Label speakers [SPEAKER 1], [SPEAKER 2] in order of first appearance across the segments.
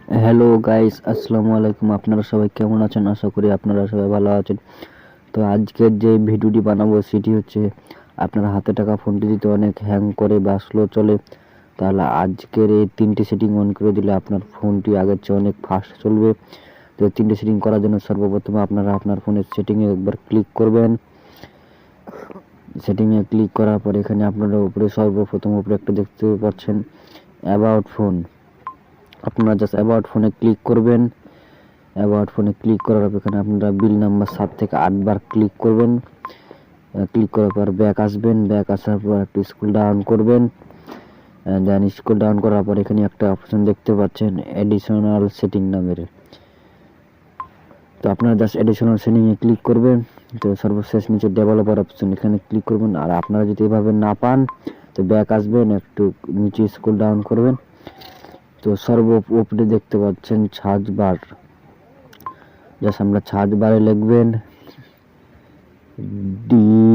[SPEAKER 1] Hello guys, আসসালামু আলাইকুম। আপনারা সবাই কেমন আছেন? আশা করি আপনারা সবাই ভালো আছেন। তো আজকের যে ভিডিওটি বানাবো সেটি হচ্ছে আপনার হাতে টাকা ফোনটি যদি অনেক হ্যাং করে বা স্লো চলে, তাহলে আজকের এই 3টে সেটিং অন করে দিলে আপনার ফোনটি আগের চেয়ে অনেক ফাস্ট চলবে। তো 3টে সেটিং করার জন্য সর্বপ্রথমে আপনারা আপনার ফোনের সেটিংয়ে একবার ক্লিক করবেন। সেটিংয়ে ক্লিক করার পর এখানে আপনারা উপরে সর্বপ্রথম উপরে একটা দেখতে পাচ্ছেন অ্যাবাউট ফোন। আপনারা জাস্ট অ্যাবাউট ফোনে ক্লিক করবেন। অ্যাবাউট ফোনে ক্লিক করার পর এখানে আপনারা বিল নাম্বার 7 থেকে 8 বার ক্লিক করবেন। ক্লিক করার পর ব্যাক আসবেন। ব্যাক আসার পর একটু স্ক্রল ডাউন করবেন। দেন স্ক্রল ডাউন করার পর এখানে একটা অপশন দেখতে পাচ্ছেন এডিশনাল সেটিং নামের। তো আপনারা জাস্ট এডিশনাল সেটিংয়ে ক্লিক করবেন। তো সর্বশেষ নিচে ডেভেলপার অপশন এখানে ক্লিক করবেন। আর আপনারা যদি এভাবে না পান তো ব্যাক আসবেন, একটু নিচে স্ক্রল ডাউন করবেন। তো উপরে দেখতে পাচ্ছেন সার্চ বার। জাস্ট আমরা সার্চ বারে লিখবেন DEVLOPER।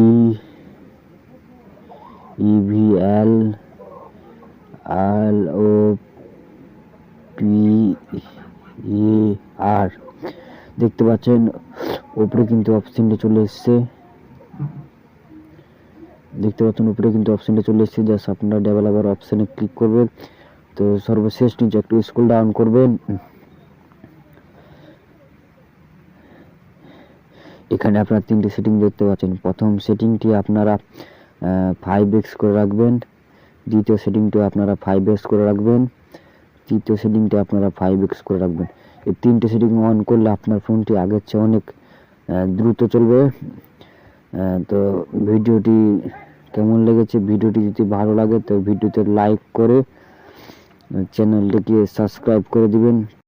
[SPEAKER 1] দেখতে পাচ্ছেন উপরে কিন্তু অপশনটা চলে এসেছে। জাস্ট আপনারা ডেভেলপার অপশনে ক্লিক করবেন। তো সর্বশেষ নিচে একটু স্ক্রল ডাউন করবেন। এখানে আপনারা 3টে সেটিং দেখতে পাচ্ছেন। প্রথম সেটিংটি আপনারা 5x করে রাখবেন। দ্বিতীয় সেটিংটি আপনারা 5x করে রাখবেন। তৃতীয় সেটিংটি আপনারা 5x করে রাখবেন। এই 3টে সেটিং অন করলে আপনার ফোনটি আগের চেয়ে অনেক দ্রুত চলবে। তো ভিডিওটি কেমন লেগেছে? ভিডিওটি যদি ভালো লাগে তো ভিডিওতে লাইক করে চ্যানেলটিকে সাবস্ক্রাইব করে দিবেন।